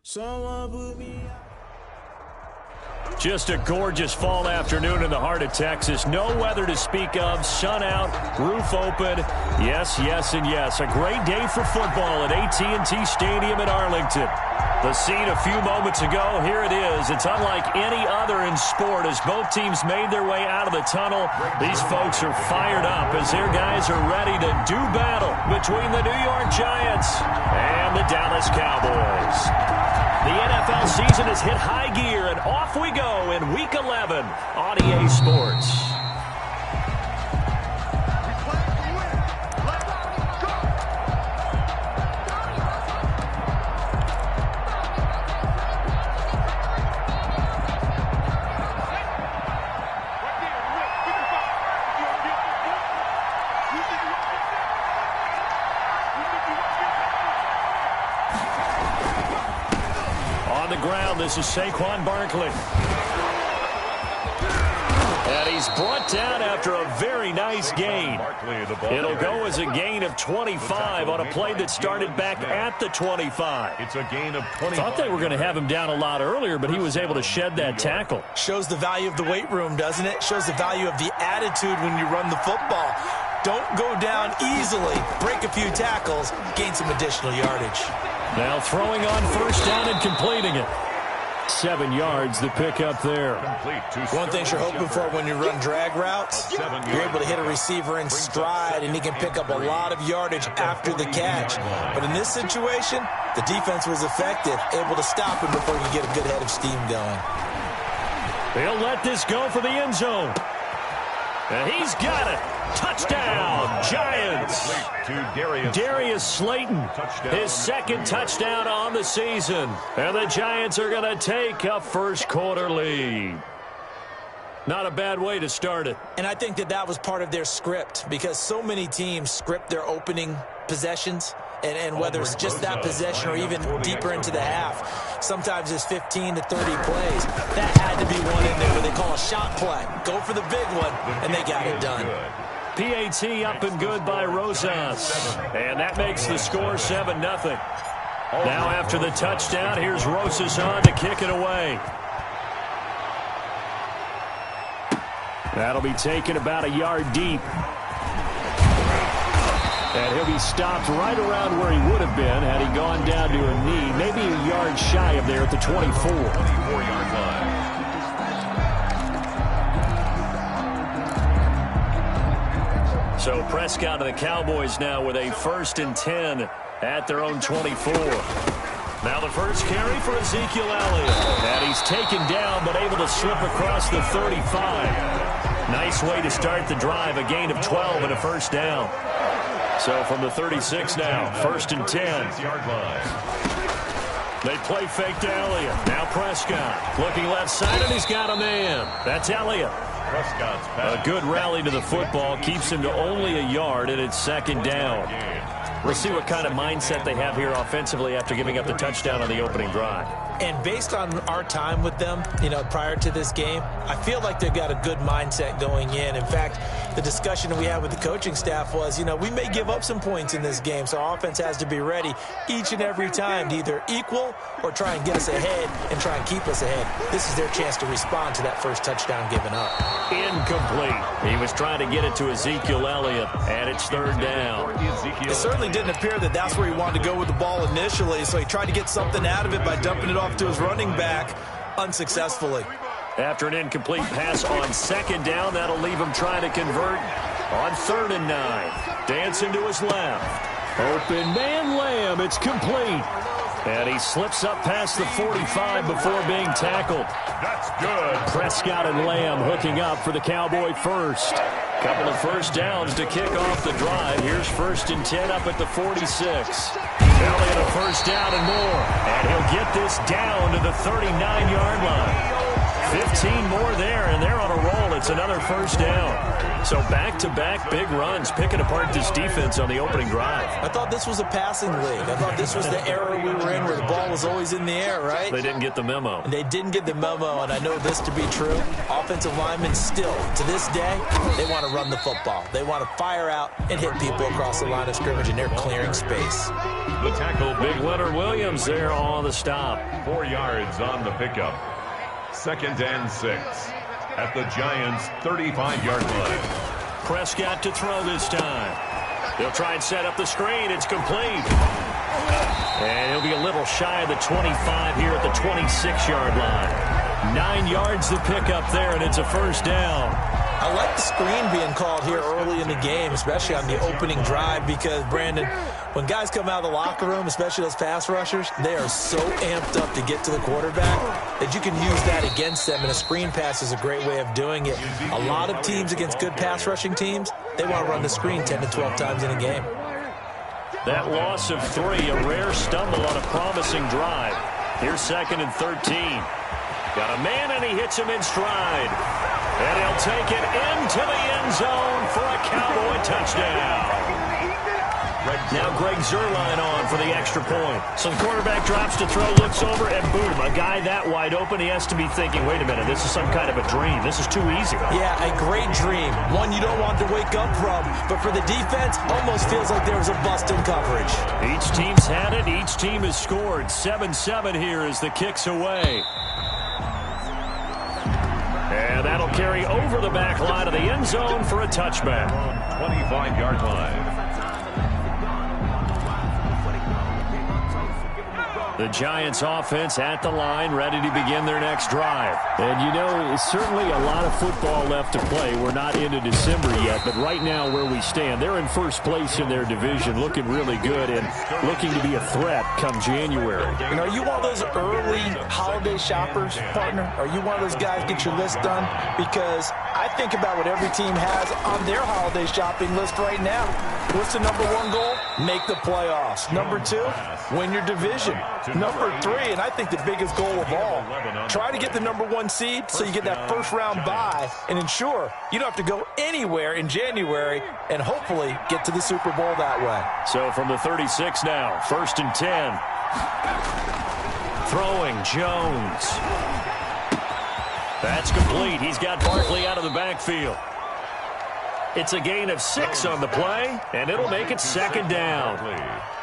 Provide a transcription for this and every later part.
Someone put me out. Just a gorgeous fall afternoon in the heart of Texas. No weather to speak of. Sun out, roof open. Yes, yes, and yes. A great day for football at AT&T Stadium in Arlington. The scene a few moments ago, here it is. It's unlike any other in sport as both teams made their way out of the tunnel. These folks are fired up as their guys are ready to do battle between the New York Giants and the Dallas Cowboys. The NFL season has hit high gear, and off we go in Week 11 on EA Sports. This is Saquon Barkley. And he's brought down after a very nice gain. It'll go as a gain of 25 on a play that started back at the 25. It's a gain of 25. Thought they were going to have him down a lot earlier, but he was able to shed that tackle. Shows the value of the weight room, doesn't it? Shows the value of the attitude when you run the football. Don't go down easily. Break a few tackles. Gain some additional yardage. Now throwing on first down and completing it. 7 yards the pick up there. One thing you're hoping for when you run drag routes, you're able to hit a receiver in stride, and he can pick up a lot of yardage after the catch. But in this situation, the defense was effective, able to stop him before he get a good head of steam going. They'll let this go for the end zone. And he's got it. Touchdown, Giants. Darius Slayton, his second touchdown on the season. And the Giants are going to take a first quarter lead. Not a bad way to start it. And I think that was part of their script, because so many teams script their opening possessions. And whether it's just that possession or even deeper into the half, sometimes it's 15 to 30 plays. That had to be one in there where they call a shot play. Go for the big one, and they got it done. PAT up and good by Rosas. And that makes the score 7-0. Now after the touchdown, here's Rosas on to kick it away. That'll be taken about a yard deep. And he'll be stopped right around where he would have been had he gone down to a knee, maybe a yard shy of there at the 24. 24-yard line. So Prescott and the Cowboys now with a 1st and 10 at their own 24. Now the first carry for Ezekiel Elliott. And he's taken down but able to slip across the 35. Nice way to start the drive, a gain of 12 and a first down. So from the 36 now, 1st and 10. They play fake to Elliott. Now Prescott looking left side, and he's got a man. That's Elliott. A good rally to the football keeps him to only a yard, and it's 2nd down. We'll see what kind of mindset they have here offensively after giving up the touchdown on the opening drive. And based on our time with them, prior to this game, I feel like they've got a good mindset going in. In fact, the discussion we had with the coaching staff was, we may give up some points in this game, so our offense has to be ready each and every time to either equal or try and get us ahead and try and keep us ahead. This is their chance to respond to that first touchdown given up. Incomplete. He was trying to get it to Ezekiel Elliott, and it's 3rd down. It certainly didn't appear that that's where he wanted to go with the ball initially, so he tried to get something out of it by dumping it off to his running back unsuccessful. After an incomplete pass on 2nd down, that'll leave him trying to convert on 3rd and 9. Dancing to his left. Open man Lamb. It's complete. And he slips up past the 45 before being tackled. That's good. Prescott and Lamb hooking up for the Cowboy first. Couple of first downs to kick off the drive. Here's 1st and 10 up at the 46. Elliott a first down and more. And he'll get this down to the 39-yard line. 15 more there, and they're on a roll. It's another first down. So back-to-back big runs, picking apart this defense on the opening drive. I thought this was a passing league. I thought this was the era we were in where the ball was always in the air, right? They didn't get the memo. And they didn't get the memo, and I know this to be true. Offensive linemen still, to this day, they want to run the football. They want to fire out and hit people across the line of scrimmage, and they're clearing space. The tackle, Big Leonard Williams there on the stop. 4 yards on the pickup. 2nd and 6 at the Giants' 35-yard line. Prescott to throw this time. They'll try and set up the screen. It's complete. And he'll be a little shy of the 25 here at the 26-yard line. 9 yards to pick up there, and it's a first down. I like the screen being called here early in the game, especially on the opening drive, because, Brandon, when guys come out of the locker room, especially those pass rushers, they are so amped up to get to the quarterback that you can use that against them, and a screen pass is a great way of doing it. A lot of teams against good pass rushing teams, they want to run the screen 10 to 12 times in a game. That loss of 3, a rare stumble on a promising drive. Here's 2nd and 13. Got a man, and he hits him in stride. And he'll take it into the end zone for a Cowboy touchdown. Now Greg Zuerlein on for the extra point. So the quarterback drops to throw, looks over, and boom, a guy that wide open, he has to be thinking, wait a minute, this is some kind of a dream. This is too easy. Yeah, a great dream. One you don't want to wake up from. But for the defense, almost feels like there was a bust in coverage. Each team's had it. Each team has scored. 7-7 here as the kick's away. And that'll carry over the back line of the end zone for a touchback. 25-yard line. The Giants offense at the line, ready to begin their next drive. And, you know, certainly a lot of football left to play. We're not into December yet, but right now where we stand, they're in first place in their division, looking really good and looking to be a threat come January. And are you one of those early holiday shoppers, partner? Are you one of those guys get your list done? Because I think about what every team has on their holiday shopping list right now. What's the number 1 goal? Make the playoffs. Number 2, win your division. Number 3, and I think the biggest goal of all, try to get the number 1 seed so you get that first-round bye and ensure you don't have to go anywhere in January and hopefully get to the Super Bowl that way. So from the 36 now, 1st and 10. Throwing Jones. That's complete. He's got Barkley out of the backfield. It's a gain of 6 on the play, and it'll make it 2nd down.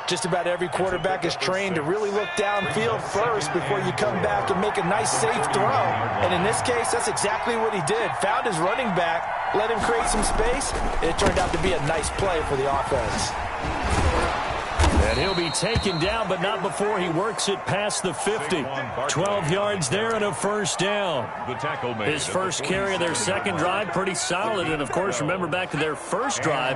Just about every quarterback is trained to really look downfield first before you come back and make a nice, safe throw. And in this case, that's exactly what he did. Found his running back, let him create some space, and it turned out to be a nice play for the offense. And he'll be taken down, but not before he works it past the 50. 12 yards there and a first down. His first carry of their second drive, pretty solid. And, of course, remember back to their first drive,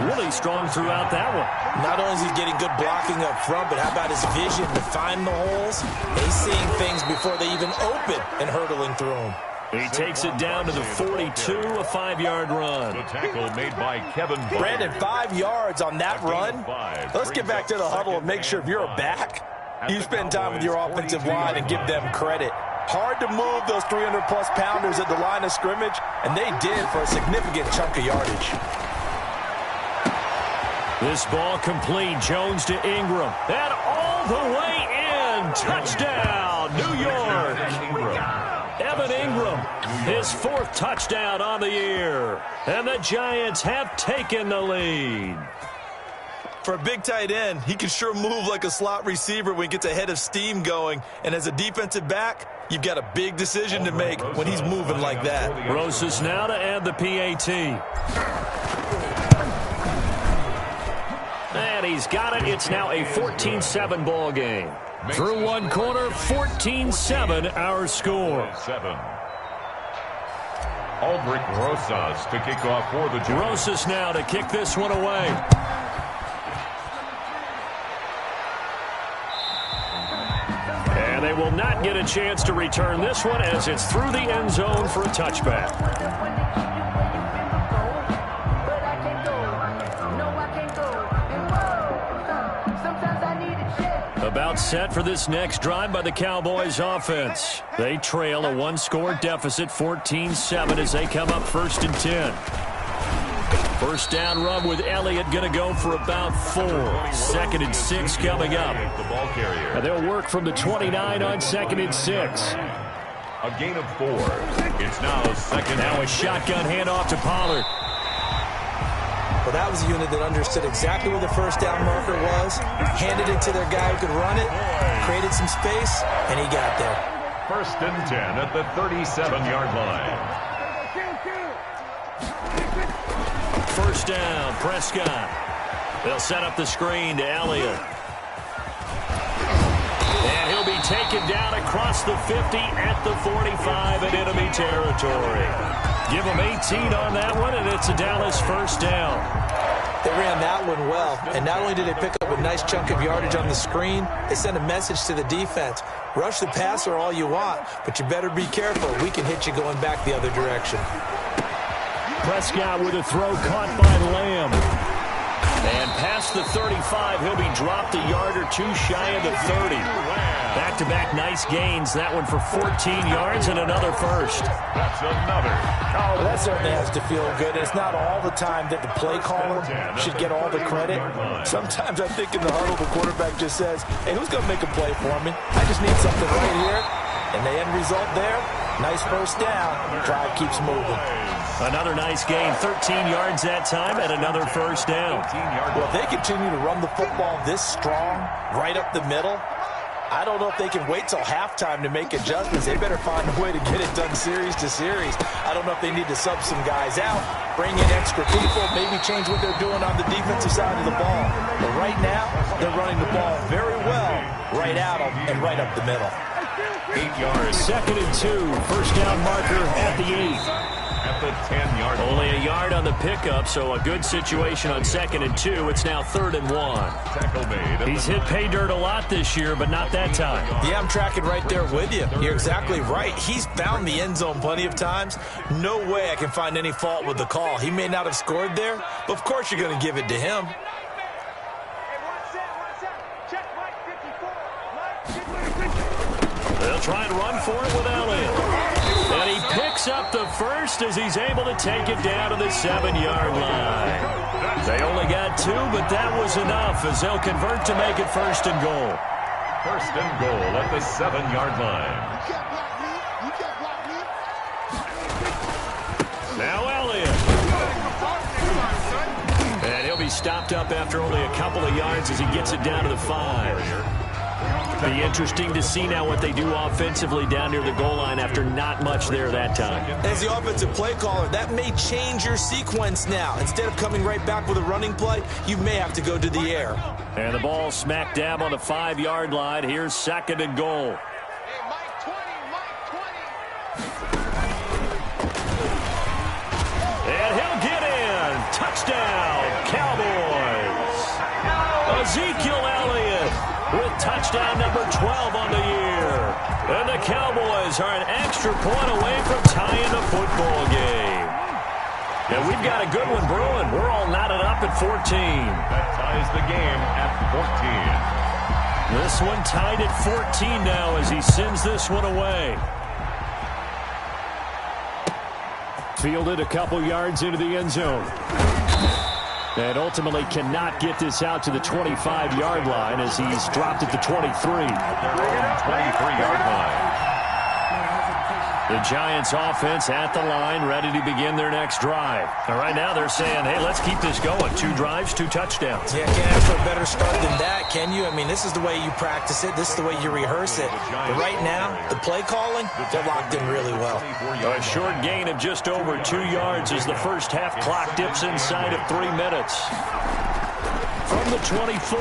really strong throughout that one. Not only is he getting good blocking up front, but how about his vision to find the holes? He's seeing things before they even open and hurtling through them. He takes it down to the 42, a 5-yard run. The tackle made by Kevin Bowman. Brandon, 5 yards on that run. Let's get back to the huddle and make sure if you're a back, you spend time with your offensive line and give them credit. Hard to move those 300-plus pounders at the line of scrimmage, and they did for a significant chunk of yardage. This ball complete. Jones to Ingram. And all the way in. Touchdown, New York. Evan Ingram, his 4th touchdown on the year. And the Giants have taken the lead. For a big tight end, he can sure move like a slot receiver when he gets a head of steam going. And as a defensive back, you've got a big decision to make when he's moving like that. Rosas now to add the PAT. And he's got it. It's now a 14-7 ball game. Through one quarter, 14-7 our score. Aldrich Rosas to kick off for the Giants. Rosas now to kick this one away. And they will not get a chance to return this one as it's through the end zone for a touchback. About set for this next drive by the Cowboys offense. They trail a one-score deficit, 14-7, as they come up 1st and 10. First down run with Elliott going to go for about 4. 2nd and 6 coming up. And they'll work from the 29 on 2nd and 6. A gain of 4. It's now 2nd. Now a shotgun handoff to Pollard. Well, that was a unit that understood exactly where the first down marker was, handed it to their guy who could run it, created some space, and he got there. 1st and 10 at the 37-yard line. First down, Prescott. They'll set up the screen to Elliott. And he'll be taken down across the 50 at the 45 in enemy territory. Give him 18 on that one, and it's a Dallas first down. They ran that one well, and not only did they pick up a nice chunk of yardage on the screen, they sent a message to the defense. Rush the passer all you want, but you better be careful. We can hit you going back the other direction. Prescott with a throw caught by Lamb. And past the 35, he'll be dropped a yard or two shy of the 30. Back-to-back nice gains. That one for 14 yards and another first. That's another. Oh, that certainly has to feel good. It's not all the time that the play caller should get all the credit. Sometimes I think in the huddle, the quarterback just says, hey, who's going to make a play for me? I just need something right here. And the end result there, nice first down. Drive keeps moving. Another nice gain, 13 yards that time, and another first down. Well, if they continue to run the football this strong, right up the middle, I don't know if they can wait till halftime to make adjustments. They better find a way to get it done series to series. I don't know if they need to sub some guys out, bring in extra people, maybe change what they're doing on the defensive side of the ball. But right now, they're running the ball very well, right out of and right up the middle. 8 yards. 2nd and 2, first down marker at the 8. At the 10-yard line. Only a yard on the pickup, so a good situation on 2nd and 2. It's now 3rd and 1. Tackle made. He's hit pay dirt a lot this year, but not that time. Yeah, I'm tracking right there with you. You're exactly right. He's found the end zone plenty of times. No way I can find any fault with the call. He may not have scored there, but of course you're going to give it to him. They'll try and run for it with Elliott. And he picks up the first as he's able to take it down to the 7-yard line. They only got 2, but that was enough as they'll convert to make it 1st and goal. 1st and goal at the 7-yard line. Now Elliott. And he'll be stopped up after only a couple of yards as he gets it down to the 5. Be interesting to see now what they do offensively down near the goal line after not much there that time. As the offensive play caller, that may change your sequence now. Instead of coming right back with a running play, you may have to go to the air. And the ball smack dab on the 5-yard line. Here's 2nd and goal. And he'll get in. Touchdown, Cowboys. Ezekiel Elliott with touchdown number 12 on the year. And the Cowboys are an extra point away from tying the football game. And we've got a good one brewing. We're all knotted up at 14. That ties the game at 14. This one tied at 14 now as he sends this one away. Fielded a couple yards into the end zone. And ultimately cannot get this out to the 25-yard line as he's dropped at the 23. 23-yard line. The Giants offense at the line, ready to begin their next drive. And right now they're saying, hey, let's keep this going. 2 drives, 2 touchdowns. Yeah, can't ask for a better start than that, can you? I mean, this is the way you practice it. This is the way you rehearse it. But right now, the play calling, they're locked in really well. A short gain of just over 2 yards as the first half clock dips inside of 3 minutes. From the 24,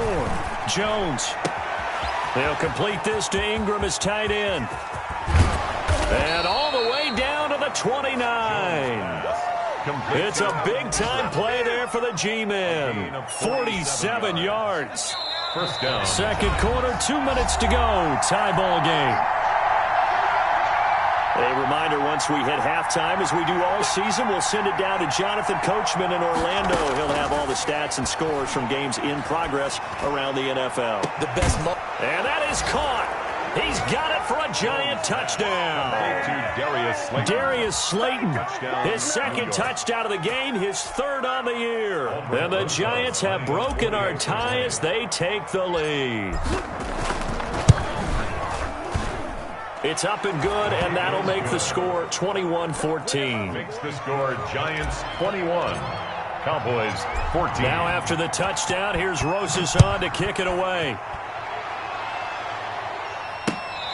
Jones. They'll complete this to Ingram as tight end. And all the way down to the 29. It's a big-time play there for the G-men. 47 yards. First down. Second quarter, 2 minutes to go. Tie ball game. A reminder, once we hit halftime, as we do all season, we'll send it down to Jonathan Coachman in Orlando. He'll have all the stats and scores from games in progress around the NFL. The best And that is caught. He's got it for a Giant touchdown. Darius Slayton, his second touchdown of the game, his third on the year. And the Giants have broken our tie as they take the lead. It's up and good, and that'll make the score 21-14. Makes the score Giants 21, Cowboys 14. Now after the touchdown, here's Rosas on to kick it away.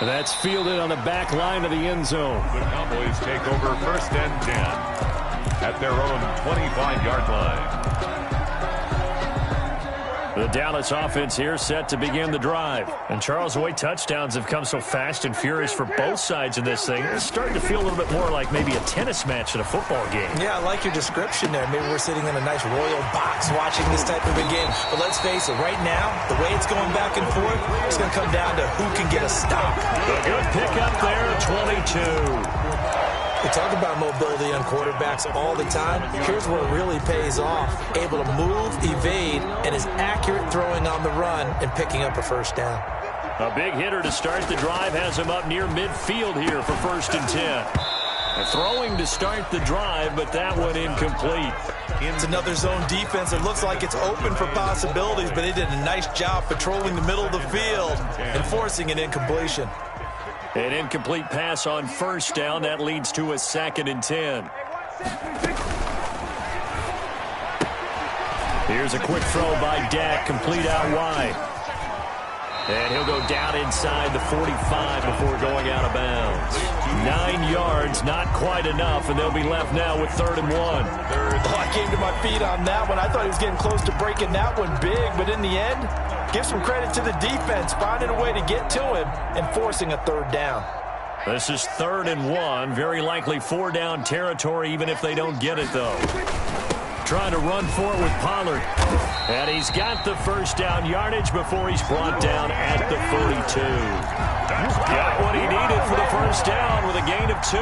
That's fielded on the back line of the end zone. The Cowboys take over 1st and 10 at their own 25-yard line. The Dallas offense here set to begin the drive. And Charles, the way touchdowns have come so fast and furious for both sides in this thing, it's starting to feel a little bit more like maybe a tennis match in a football game. Yeah, I like your description there. Maybe we're sitting in a nice royal box watching this type of a game. But let's face it, right now, the way it's going back and forth, it's going to come down to who can get a stop. A good pickup there, 22. We talk about mobility on quarterbacks all the time. Here's where it really pays off. Able to move, evade, and is accurate throwing on the run and picking up a first down. A big hitter to start the drive has him up near midfield here for 1st and 10. Throwing to start the drive, but that one incomplete. It's another zone defense. It looks like it's open for possibilities, but they did a nice job patrolling the middle of the field and forcing an incompletion. An incomplete pass on 1st down. That leads to a 2nd and 10. Here's a quick throw by Dak, complete out wide. And he'll go down inside the 45 before going out of bounds. 9 yards, not quite enough, and they'll be left now with 3rd and 1. Oh, I came to my feet on that one. I thought he was getting close to breaking that one big, but in the end, give some credit to the defense, finding a way to get to him and forcing a 3rd down. This is 3rd and 1, very likely 4-down territory, even if they don't get it, though. Trying to run for it with Pollard. And he's got the 1st down yardage before he's brought down at the 42. Got what he needed for the 1st down with a gain of 2.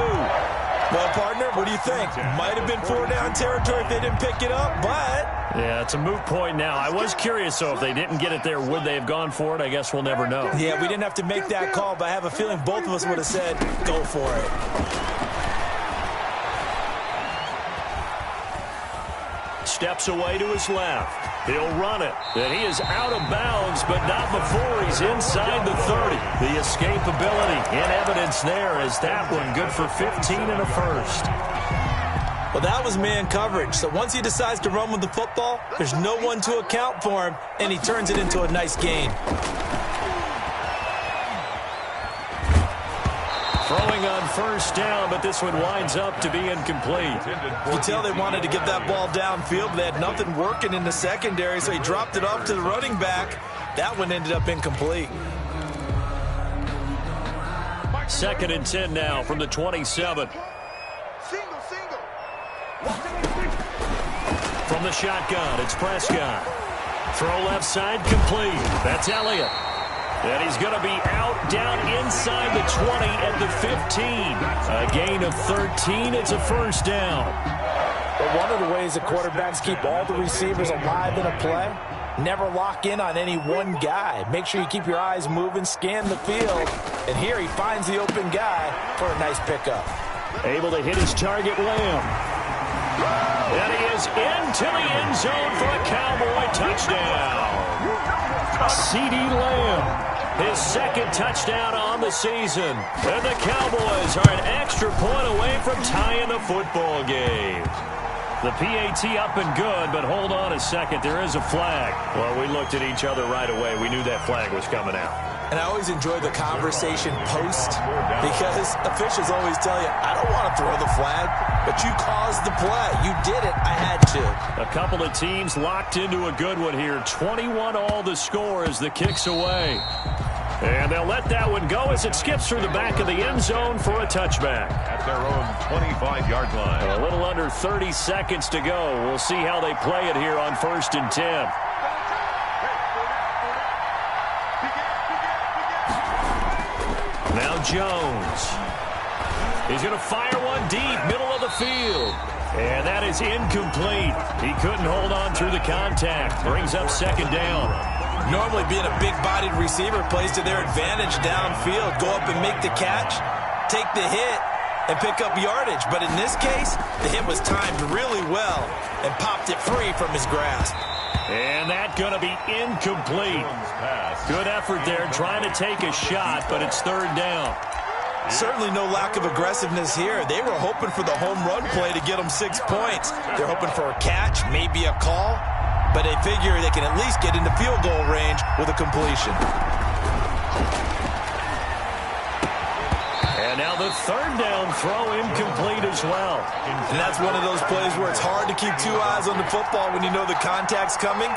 Well, partner, what do you think? Might have been 4-down territory if they didn't pick it up, but... Yeah, it's a moot point now. I was curious, though, if they didn't get it there, would they have gone for it? I guess we'll never know. Yeah, we didn't have to make that call, but I have a feeling both of us would have said, go for it. Steps away to his left. He'll run it. And he is out of bounds, but not before he's inside the 30. The escapability in evidence there as that one good for 15 and a 1st. Well, that was man coverage. So once he decides to run with the football, there's no one to account for him, and he turns it into a nice gain. Throwing on 1st down, but this one winds up to be incomplete. You can tell they wanted to get that ball downfield, but they had nothing working in the secondary, so he dropped it off to the running back. That one ended up incomplete. 2nd and 10 now from the 27. From the shotgun, it's Prescott. Throw left side, complete. That's Elliott. And he's going to be out down inside the 20 at the 15. A gain of 13. It's a 1st down. But one of the ways the quarterbacks keep all the receivers alive in a play, never lock in on any one guy. Make sure you keep your eyes moving, scan the field. And here he finds the open guy for a nice pickup. Able to hit his target, Lamb. And he is into the end zone for a Cowboy touchdown. CeeDee Lamb. His 2nd touchdown on the season. And the Cowboys are an extra point away from tying the football game. The PAT up and good, but hold on a second. There is a flag. Well, we looked at each other right away. We knew that flag was coming out. And I always enjoy the conversation post because officials always tell you, I don't want to throw the flag, but you caused the play. You did it. I had to. A couple of teams locked into a good one here. 21 all the score as the kick's away. And they'll let that one go as it skips through the back of the end zone for a touchback. At their own 25-yard line. A little under 30 seconds to go. We'll see how they play it here on 1st and 10. Now Jones. He's going to fire one deep, middle of the field. And that is incomplete. He couldn't hold on through the contact. Brings up 2nd down. Normally being a big-bodied receiver plays to their advantage downfield. Go up and make the catch, take the hit, and pick up yardage. But in this case, the hit was timed really well and popped it free from his grasp. And that's going to be incomplete. Good effort there trying to take a shot, but it's third down. Certainly no lack of aggressiveness here. They were hoping for the home run play to get them 6 points. They're hoping for a catch, maybe a call, but they figure they can at least get into field goal range with a completion. And now the third down throw incomplete as well. And that's one of those plays where it's hard to keep 2 eyes on the football when you know the contact's coming,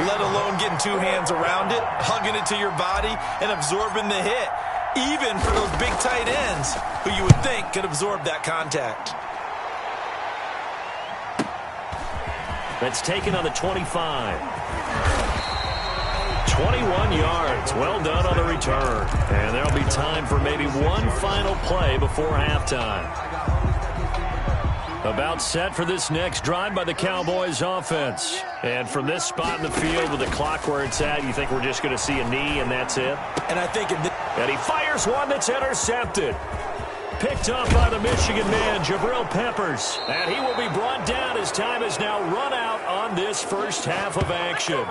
let alone getting 2 hands around it, hugging it to your body, and absorbing the hit. Even for those big tight ends who you would think could absorb that contact. That's taken on the 25. 21 yards. Well done on the return. And there'll be time for maybe one final play before halftime. About set for this next drive by the Cowboys offense. And from this spot in the field with the clock where it's at, you think we're just going to see a knee and that's it? And I think and he fires one that's intercepted. Picked up by the Michigan man, Jabril Peppers. And he will be brought down as time has now run out on this first half of action.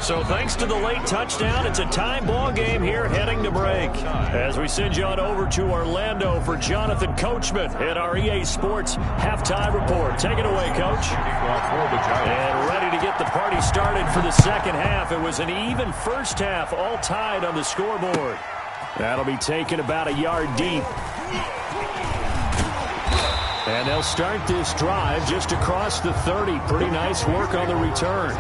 So thanks to the late touchdown, it's a tie ball game here heading to break. As we send you on over to Orlando for Jonathan Coachman at our EA Sports halftime report. Take it away, Coach. And ready to get the party started for the second half. It was an even first half, all tied on the scoreboard. That'll be taken about a yard deep. And they'll start this drive just across the 30. Pretty nice work on the return.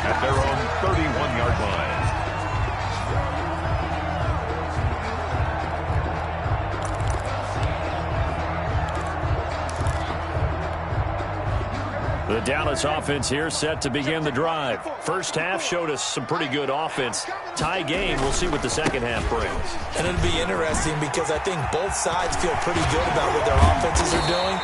At their own 31-yard line. The Dallas offense here set to begin the drive. First half showed us some pretty good offense. Tie game, we'll see what the second half brings. And it'll be interesting because I think both sides feel pretty good about what their offenses are doing.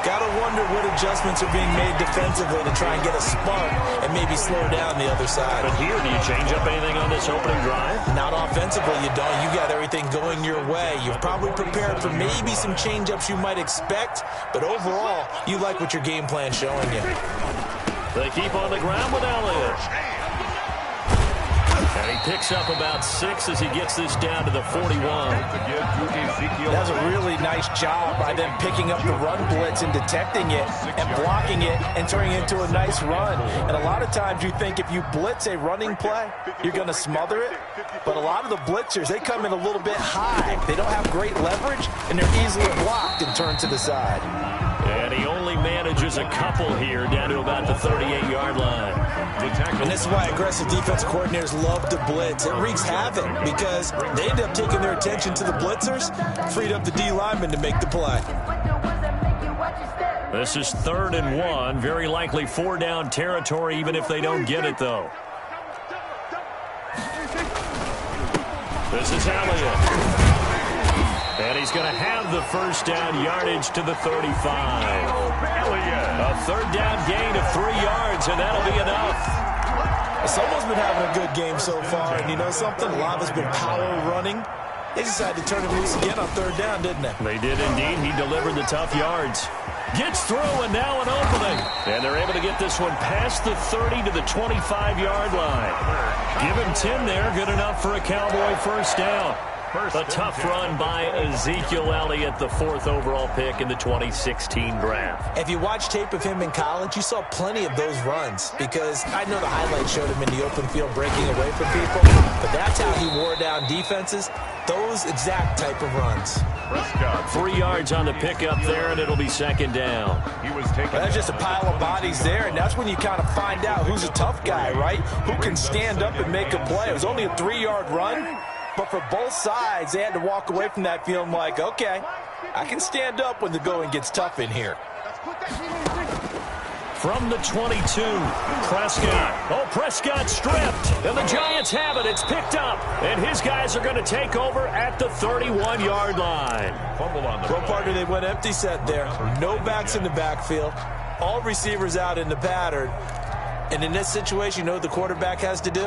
Gotta wonder what adjustments are being made defensively to try and get a spark and maybe slow down the other side. But here, do you change up anything on this opening drive? Not offensively, you don't. You got everything going your way. You've probably prepared for maybe some change-ups you might expect, but overall, you like what your game plan's showing you. They keep on the ground with Elliott. And he picks up about 6 as he gets this down to the 41. That's a really nice job by them picking up the run blitz and detecting it and blocking it and turning it into a nice run. And a lot of times you think if you blitz a running play, you're going to smother it. But a lot of the blitzers, they come in a little bit high. They don't have great leverage, and they're easily blocked and turned to the side. And he only manages a couple here down to about the 38-yard line. And this is why aggressive defensive coordinators love to blitz. It wreaks havoc because they end up taking their attention to the blitzers, freed up the D lineman to make the play. This is 3rd and 1. Very likely 4-down territory even if they don't get it, though. This is Elliott. And he's going to have the first down yardage to the 35. A 3rd down gain of 3 yards, and that'll be enough. Someone's been having a good game so far, and you know something? A lot of it's been power running. They decided to turn him loose again on 3rd down, didn't they? They did indeed. He delivered the tough yards. Gets through, and now an opening. And they're able to get this one past the 30 to the 25-yard line. Give him 10 there. Good enough for a Cowboy first down. A tough run by Ezekiel Elliott, the 4th overall pick in the 2016 draft. If you watch tape of him in college, you saw plenty of those runs because I know the highlights showed him in the open field breaking away from people, but that's how he wore down defenses, those exact type of runs. 3 yards on the pickup there, and it'll be 2nd down. That's just a pile of bodies there, and that's when you kind of find out who's a tough guy, right? Who can stand up and make a play. It was only a 3-yard run. But for both sides, they had to walk away from that feeling like, okay, I can stand up when the going gets tough in here. From the 22, Prescott. Oh, Prescott stripped. And the Giants have it. It's picked up. And his guys are going to take over at the 31-yard line. Pro partner, they went empty set there. No backs in the backfield. All receivers out in the pattern. And in this situation, you know what the quarterback has to do?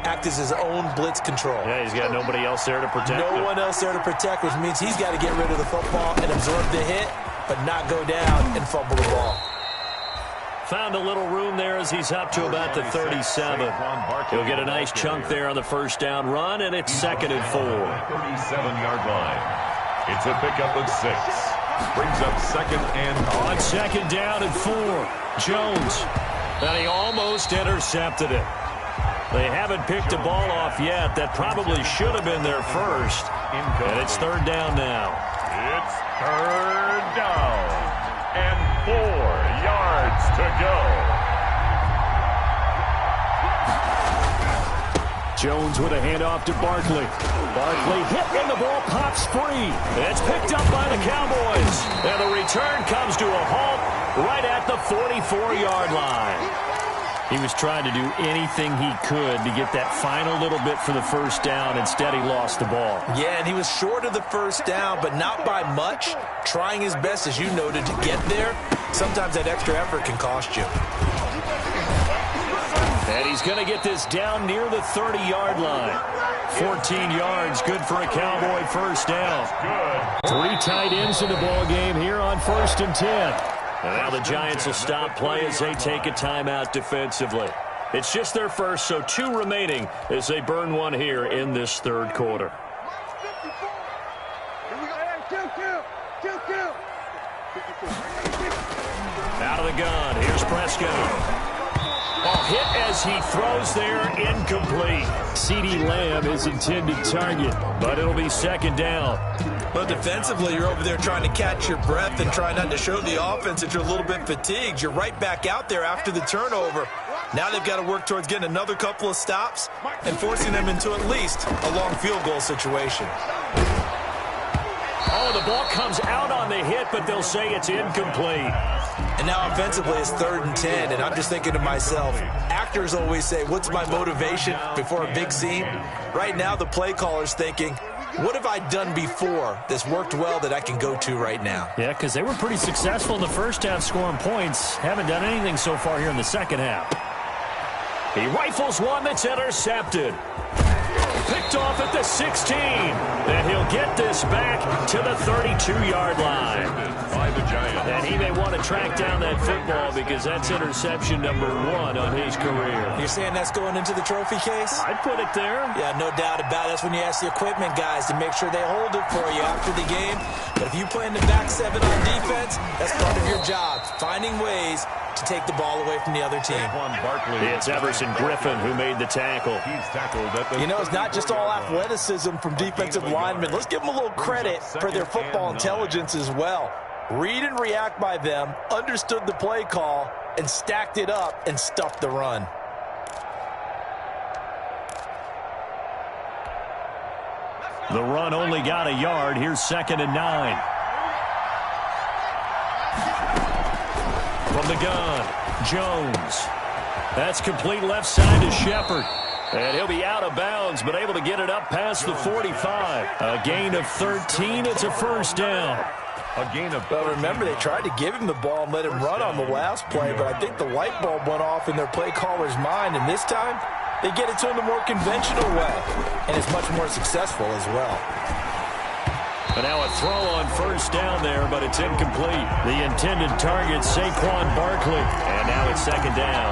Act as his own blitz control. Yeah, he's got nobody else there to protect him. No one else there to protect, which means he's got to get rid of the football and absorb the hit, but not go down and fumble the ball. Found a little room there as he's up to about the 37. He'll get a nice chunk there on the first down run, and it's 2nd and 4. 37-yard line. It's a pickup of 6. Brings up 2nd and 4. On 2nd down and 4. Jones. And he almost intercepted it. They haven't picked a ball off yet. That probably should have been their first. And it's 3rd down now. It's 3rd down. And 4 yards to go. Jones with a handoff to Barkley. Barkley hit and the ball pops free. It's picked up by the Cowboys. And the return comes to a halt right at the 44-yard line. He was trying to do anything he could to get that final little bit for the first down. Instead, he lost the ball. Yeah, and he was short of the first down, but not by much. Trying his best, as you noted, to get there. Sometimes that extra effort can cost you. And he's going to get this down near the 30-yard line. 14 yards, good for a Cowboy first down. 3 tight ends in the ball game here on 1st and 10. And now the Giants will stop play as they take a timeout defensively. It's just their first, so 2 remaining as they burn one here in this 3rd quarter. Out of the gun, here's Prescott. Hit as he throws there, incomplete. CeeDee Lamb is intended target, but it'll be 2nd down. But defensively, you're over there trying to catch your breath and try not to show the offense that you're a little bit fatigued. You're right back out there after the turnover. Now they've got to work towards getting another couple of stops and forcing them into at least a long field goal situation. Oh, the ball comes out on the hit, but they'll say it's incomplete. And now offensively it's 3rd and 10, and I'm just thinking to myself, actors always say, what's my motivation before a big scene? Right now the play caller's thinking, what have I done before that's worked well that I can go to right now? Yeah, because they were pretty successful in the first half scoring points. Haven't done anything so far here in the second half. He rifles one that's intercepted. Picked off at the 16. And he'll get this back to the 32-yard line. By the Giants. And he may want to track down that football because that's interception number 1 on his career. You're saying that's going into the trophy case? I'd put it there. Yeah, no doubt about it. That's when you ask the equipment guys to make sure they hold it for you after the game. But if you play in the back 7 on defense, that's part of your job, finding ways to take the ball away from the other team. It's Everson Griffin who made the tackle. He's tackled at the... You know, it's not just all athleticism from defensive linemen. Let's give them a little credit for their football intelligence as well. Read and react by them, understood the play call, and stacked it up and stuffed the run. The run only got a yard. Here's 2nd and 9. From the gun, Jones. That's complete left side to Shepard. And he'll be out of bounds, but able to get it up past the 45. A gain of 13. It's a first down. A gain of... But remember, they tried to give him the ball and let him run on the last play, but I think the light bulb went off in their play caller's mind, and this time they get it to him the more conventional way, and it's much more successful as well. And now a throw on first down there, but it's incomplete. The intended target, Saquon Barkley. And now it's 2nd down.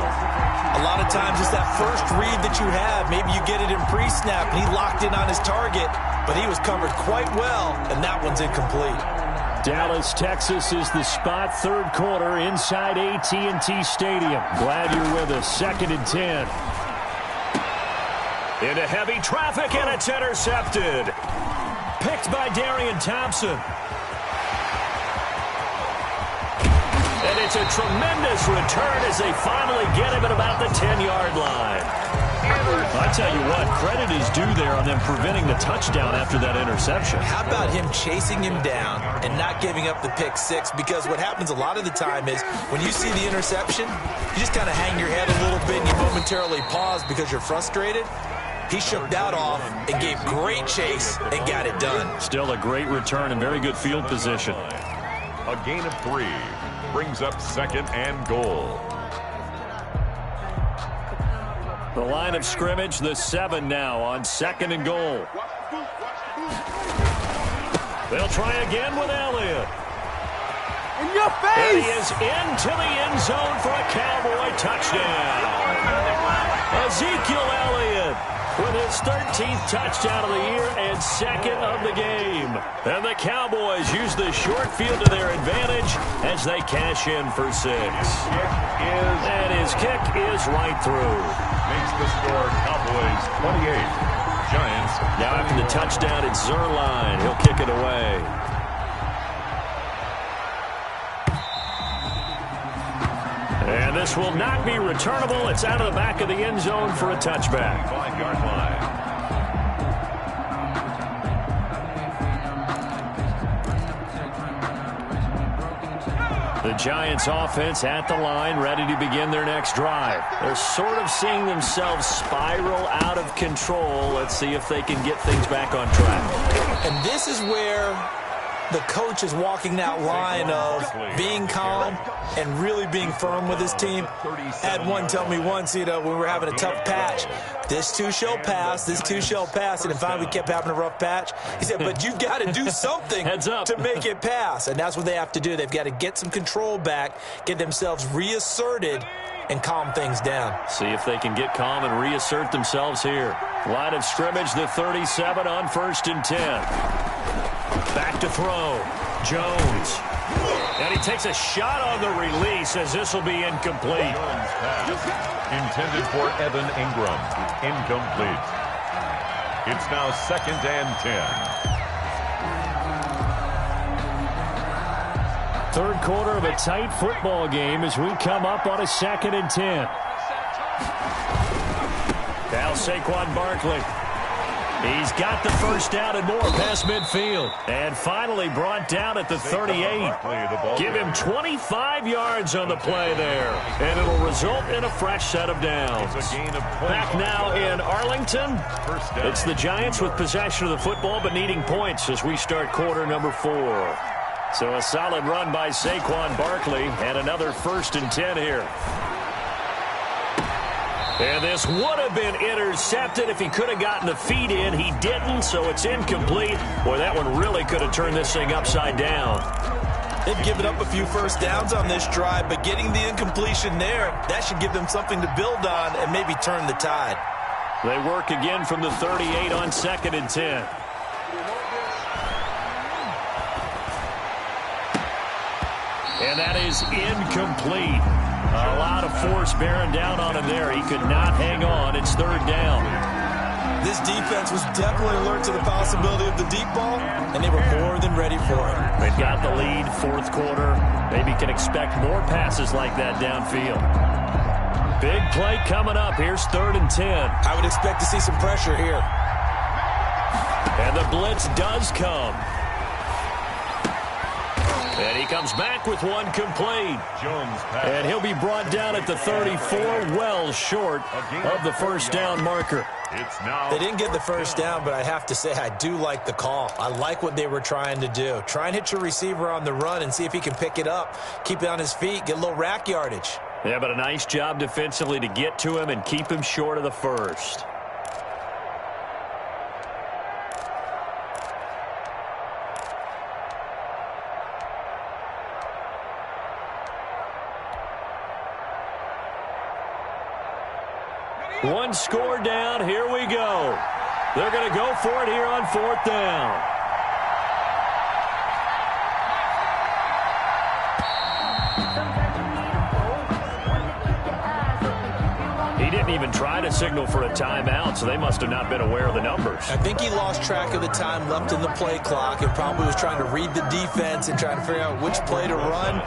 A lot of times it's that first read that you have. Maybe you get it in pre-snap, and he locked in on his target, but he was covered quite well, and that one's incomplete. Dallas, Texas is the spot. 3rd quarter inside AT&T Stadium. Glad you're with us. 2nd and 10. Into heavy traffic, and it's intercepted. Picked by Darian Thompson. And it's a tremendous return as they finally get him at about the 10-yard line. I tell you what, credit is due there on them preventing the touchdown after that interception. How about him chasing him down and not giving up the pick 6? Because what happens a lot of the time is when you see the interception, you just kind of hang your head a little bit and you momentarily pause because you're frustrated. He shook that off and gave great chase and got it done. Still a great return and very good field position. A gain of 3 brings up 2nd and goal. The line of scrimmage, the 7 now on 2nd and goal. They'll try again with Elliott. In your face! And he is into the end zone for a Cowboy touchdown. Ezekiel Elliott with his 13th touchdown of the year and 2nd of the game. And the Cowboys use the short field to their advantage as they cash in for 6. And his kick is right through. Makes the score Cowboys 28. Giants. Now after the touchdown, it's Zerline. He'll kick it away. And this will not be returnable. It's out of the back of the end zone for a touchback. 5-yard line. The Giants offense at the line, ready to begin their next drive. They're sort of seeing themselves spiral out of control. Let's see if they can get things back on track. And this is where the coach is walking that line of being calm and really being firm with his team. I had one tell me once, when we were having a tough patch, this too shall pass, this too shall pass. And finally we kept having a rough patch. He said, but you've got to do something to make it pass. And that's what they have to do. They've got to get some control back, get themselves reasserted, and calm things down. See if they can get calm and reassert themselves here. Line of scrimmage, the 37 on 1st and 10. Back to throw. Jones. And he takes a shot on the release as this will be incomplete. Jones pass intended for Evan Ingram. Incomplete. It's now 2nd and 10. Third quarter of a tight football game as we come up on a 2nd and 10. Now Saquon Barkley. He's got the first down and more past midfield. And finally brought down at the 38. Give him 25 yards on the play there. And it'll result in a fresh set of downs. Back now in Arlington. It's the Giants with possession of the football but needing points as we start quarter number 4. So a solid run by Saquon Barkley and another 1st and 10 here. And this would have been intercepted if he could have gotten the feet in. He didn't, so it's incomplete. Boy, that one really could have turned this thing upside down. They've given up a few first downs on this drive, but getting the incompletion there, that should give them something to build on and maybe turn the tide. They work again from the 38 on 2nd and 10. And that is incomplete. A lot of force bearing down on him there. He could not hang on. It's 3rd down. This defense was definitely alert to the possibility of the deep ball, and they were more than ready for it. They've got the lead, 4th quarter. Maybe can expect more passes like that downfield. Big play coming up. Here's 3rd and 10. I would expect to see some pressure here. And the blitz does come. And he comes back with one complete. Jones pass. And he'll be brought down at the 34, well short of the first down marker. It's now. They didn't get the first down, but I have to say I do like the call. I like what they were trying to do. Try and hit your receiver on the run and see if he can pick it up, keep it on his feet, get a little rack yardage. Yeah, but a nice job defensively to get to him and keep him short of the first. One score down. Here we go. They're going to go for it here on 4th down. He didn't even try to signal for a timeout, so they must have not been aware of the numbers. I think he lost track of the time left in the play clock and probably was trying to read the defense and trying to figure out which play to run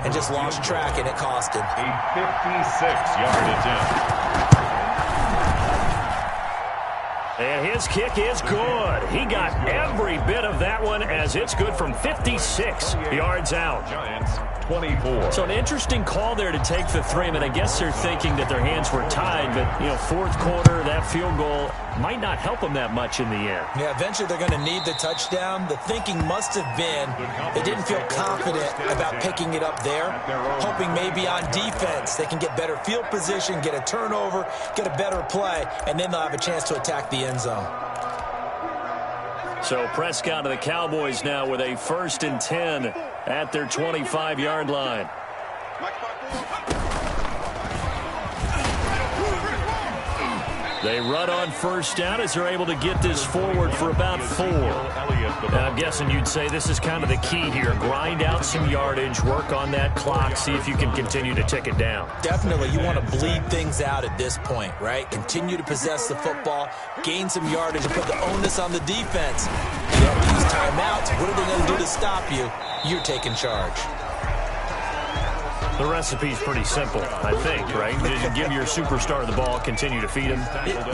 and just lost track, and it cost him. A 56-yard attempt. And his kick is good. He got every bit of that one as it's good from 56 yards out. Giants 24. So an interesting call there to take the 3. I mean, I guess they're thinking that their hands were tied, but, you know, fourth quarter, that field goal might not help them that much in the end. Yeah, eventually they're going to need the touchdown. The thinking must have been they didn't feel confident about picking it up there, hoping maybe on defense they can get better field position, get a turnover, get a better play, and then they'll have a chance to attack the end zone. So Prescott to the Cowboys now with a 1st and 10 at their 25-yard line. They run on 1st down as they're able to get this forward for about 4. And I'm guessing you'd say this is kind of the key here. Grind out some yardage, work on that clock, see if you can continue to tick it down. Definitely. You want to bleed things out at this point, right? Continue to possess the football, gain some yardage, and put the onus on the defense. You have to use timeouts. What are they going to do to stop you? You're taking charge. The recipe's pretty simple, I think, right? Just give your superstar the ball, continue to feed him.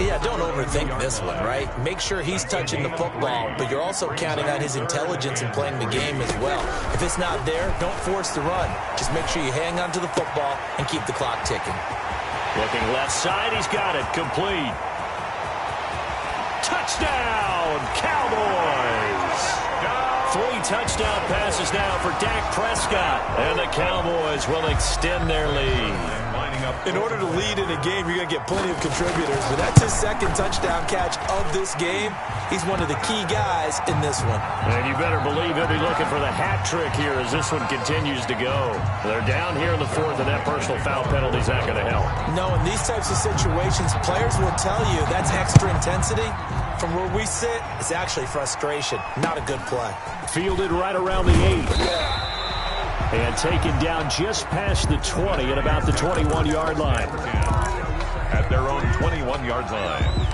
Yeah, don't overthink this one, right? Make sure he's touching the football, but you're also counting on his intelligence in playing the game as well. If it's not there, don't force the run. Just make sure you hang on to the football and keep the clock ticking. Looking left side, he's got it, complete. Touchdown, Cowboys! 3 touchdown passes now for Dak Prescott. And the Cowboys will extend their lead. In order to lead in a game, you're going to get plenty of contributors. But that's his 2nd touchdown catch of this game. He's one of the key guys in this one. And you better believe he'll be looking for the hat trick here as this one continues to go. They're down here in the 4th, and that personal foul penalty is not going to help. No, in these types of situations, players will tell you that's extra intensity. From where we sit, it's actually frustration. Not a good play. Fielded right around the 8. And taken down just past the 20 at about the 21-yard line. At their own 21-yard line.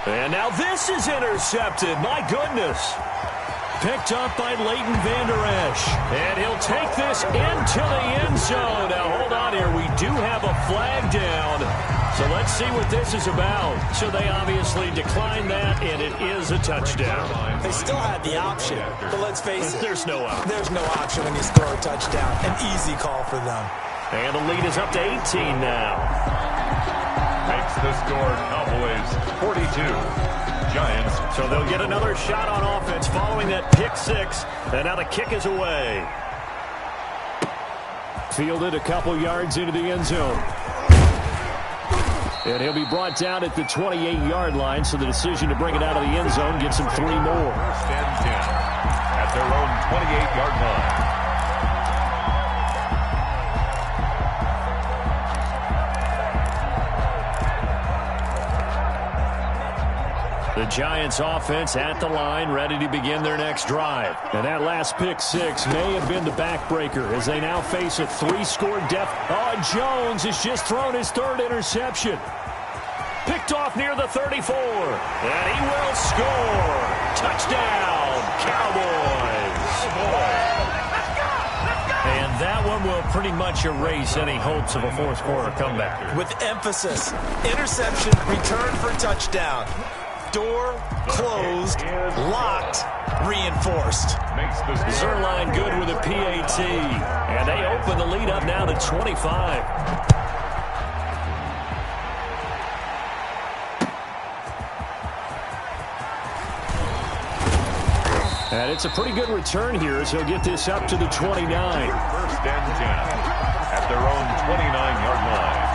And now this is intercepted. My goodness. Picked up by Leighton Vander Esch. And he'll take this into the end zone. Now, hold on here. We do have a flag down. So let's see what this is about. So they obviously declined that, and it is a touchdown. They still had the option, but let's face it. There's no option. There's no option when you score a touchdown. An easy call for them. And the lead is up to 18 now. Makes the score Cowboys 42. Giants. So they'll get another shot on offense following that pick 6. And now the kick is away. Fielded a couple yards into the end zone. And he'll be brought down at the 28-yard line, so the decision to bring it out of the end zone gets him 3 more. 1st and 10 at their own 28-yard line. The Giants offense at the line, ready to begin their next drive. And that last pick 6 may have been the backbreaker as they now face a 3-score deficit. Oh, Jones has just thrown his 3rd interception. Picked off near the 34. And he will score. Touchdown, Cowboys. And that one will pretty much erase any hopes of a 4th quarter comeback. With emphasis, interception, return for touchdown. Door closed, locked, reinforced. Zerline good with a PAT. And they open the lead up now to 25. And it's a pretty good return here as he'll get this up to the 29. 1st and 10 at their own 29-yard line.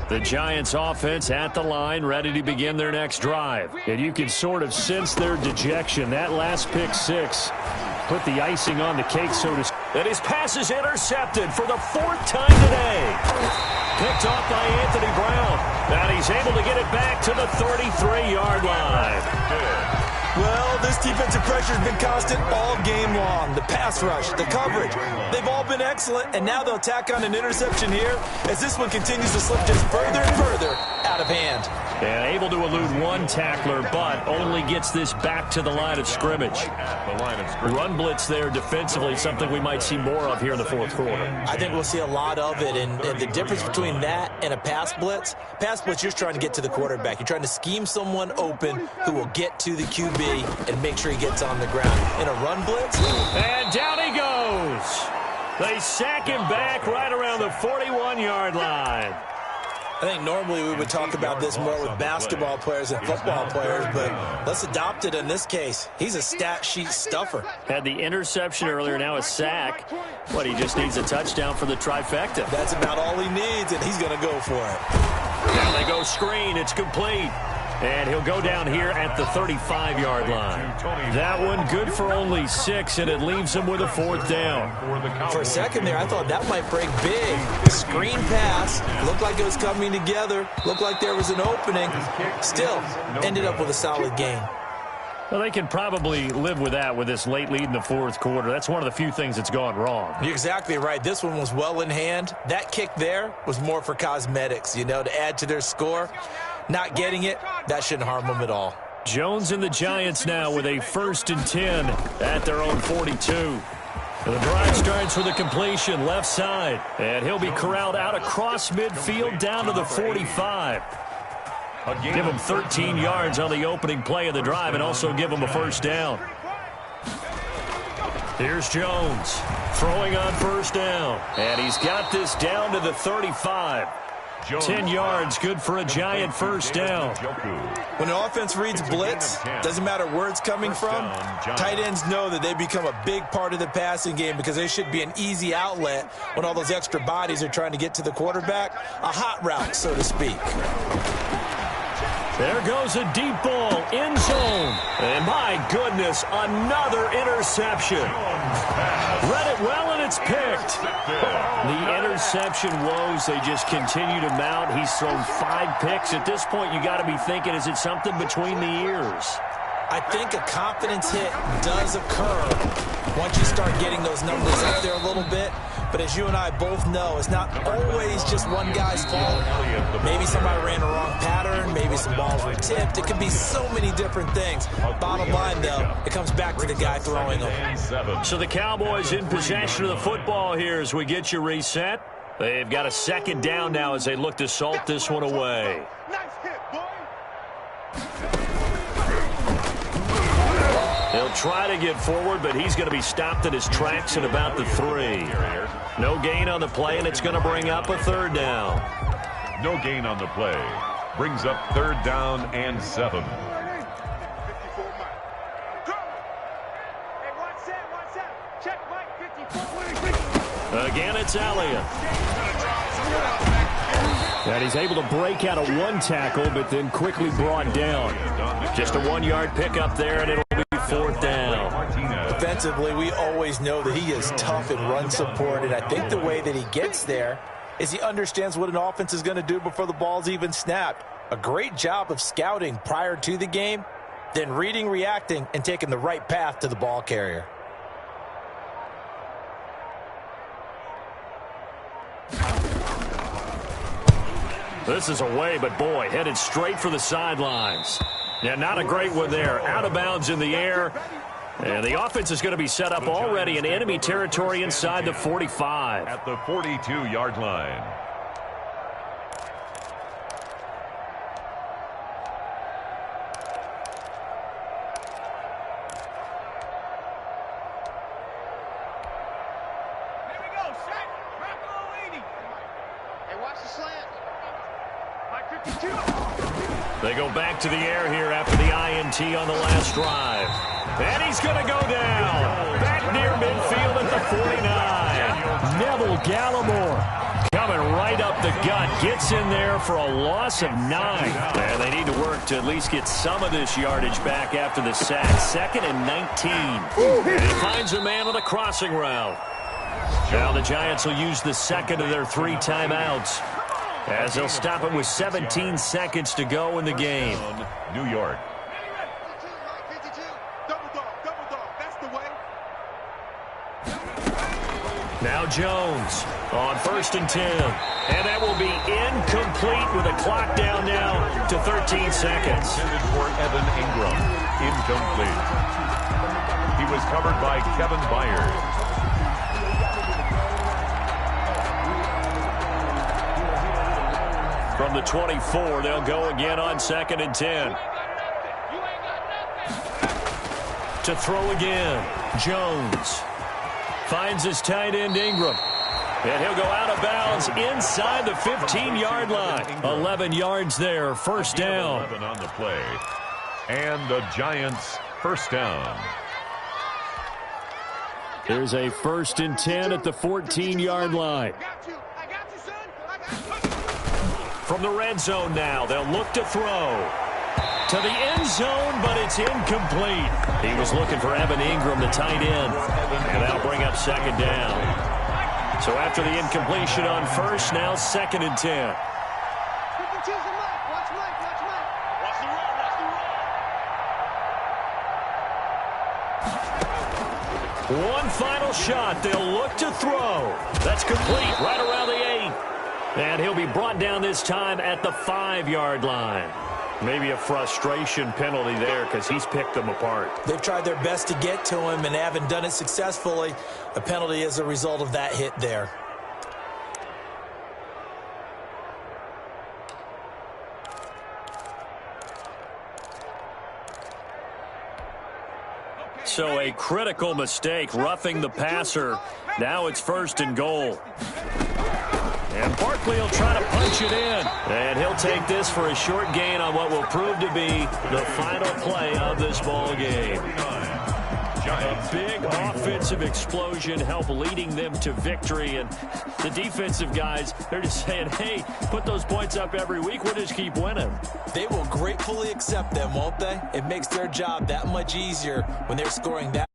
The Giants offense at the line, ready to begin their next drive. And you can sort of sense their dejection. That last pick 6 put the icing on the cake, so to speak. And his pass is intercepted for the 4th time today. Picked off by Anthony Brown. And he's able to get it back to the 33-yard line. Well, this defensive pressure has been constant all game long. The pass rush, the coverage, they've all been excellent, and now they'll tack on an interception here as this one continues to slip just further and further out of hand. And able to elude one tackler, but only gets this back to the line of scrimmage. Run blitz there defensively, something we might see more of here in the 4th quarter. I think we'll see a lot of it, and the difference between that and a pass blitz, you're trying to get to the quarterback. You're trying to scheme someone open who will get to the QB and make sure he gets on the ground. In a run blitz. And down he goes. They sack him back right around the 41-yard line. I think normally we would talk about this more with basketball players and football players, but let's adopt it in this case. He's a stat sheet stuffer. Had the interception earlier, now a sack. But he just needs a touchdown for the trifecta. That's about all he needs, and he's going to go for it. Now they go screen. It's complete. And he'll go down here at the 35-yard line. That one good for only 6, and it leaves him with a 4th down. For a second there, I thought that might break big. Screen pass. Looked like it was coming together. Looked like there was an opening. Still, ended up with a solid gain. Well, they can probably live with that with this late lead in the 4th quarter. That's one of the few things that's gone wrong. You're exactly right. This one was well in hand. That kick there was more for cosmetics, to add to their score. Not getting it, that shouldn't harm them at all. Jones and the Giants now with a 1st and 10 at their own 42. The drive starts with a completion left side, and he'll be corralled out across midfield down to the 45. Give him 13 yards on the opening play of the drive and also give him a 1st down. Here's Jones throwing on 1st down, and he's got this down to the 35. 10 yards, good for a Giant 1st down. When an offense reads blitz, doesn't matter where it's coming from, tight ends know that they become a big part of the passing game because they should be an easy outlet when all those extra bodies are trying to get to the quarterback. A hot route, so to speak. There goes a deep ball, end zone. And my goodness, another interception. Read it well, and it's picked. The interception woes, they just continue to mount. He's thrown 5 picks. At this point, you got to be thinking, is it something between the ears? I think a confidence hit does occur once you start getting those numbers up there a little bit. But as you and I both know, it's not always just one guy's fault. Maybe somebody ran a wrong pattern. Maybe some balls were tipped. It could be so many different things. Bottom line, though, it comes back to the guy throwing them. So the Cowboys in possession of the football here as we get you reset. They've got a 2nd down now as they look to salt this one away. He'll try to get forward, but he's going to be stopped in his tracks at about the 3. No gain on the play, and it's going to bring up a 3rd down. No gain on the play. Brings up 3rd down and 7. Again, it's Elliott. And he's able to break out of 1 tackle, but then quickly brought down. Just a 1-yard pickup there, and it'll be 4th down. Defensively, we always know that he is tough in run support, and I think the way that he gets there is he understands what an offense is going to do before the ball's even snapped. A great job of scouting prior to the game, then reading, reacting, and taking the right path to the ball carrier. This is away, but boy, headed straight for the sidelines. Yeah, not a great one there. Out of bounds in the air. And the offense is going to be set up already in enemy territory inside the 45. At the 42-yard line. Here we go, set. Rock a little 80. Hey, watch the slant. Mike 52. They go back to the air here after the INT on the last drive. And he's going to go down. Back near midfield at the 49. Neville Gallimore coming right up the gut. Gets in there for a loss of 9. And they need to work to at least get some of this yardage back after the sack. 2nd and 19. And he finds a man on a crossing route. Now the Giants will use the second of their 3 timeouts, as they'll stop it with 17 seconds to go in the game. New York. Now Jones on 1st and 10. And that will be incomplete with a clock down now to 13 seconds. Intended for Evan Ingram. Incomplete. He was covered by Kevin Byers. From the 24, they'll go again on 2nd and 10. To throw again, Jones finds his tight end Ingram. And he'll go out of bounds inside the 15-yard line. 11 yards there, first down. 11 on the play. And the Giants first down. There's a 1st and 10 at the 14-yard line. From the red zone now, they'll look to throw to the end zone, but it's incomplete. He was looking for Evan Ingram, the tight end, and that'll bring up 2nd down. So after the incompletion on 1st, now 2nd and 10. One final shot. They'll look to throw. That's complete right around the 8. And he'll be brought down this time at the 5-yard line. Maybe a frustration penalty there because he's picked them apart. They've tried their best to get to him and haven't done it successfully. A penalty as a result of that hit there. So a critical mistake, roughing the passer. Now it's 1st and goal. And Barkley will try to punch it in. And he'll take this for a short gain on what will prove to be the final play of this ball game. A big offensive explosion help leading them to victory. And the defensive guys, they're just saying, hey, put those points up every week. We'll just keep winning. They will gratefully accept them, won't they? It makes their job that much easier when they're scoring that.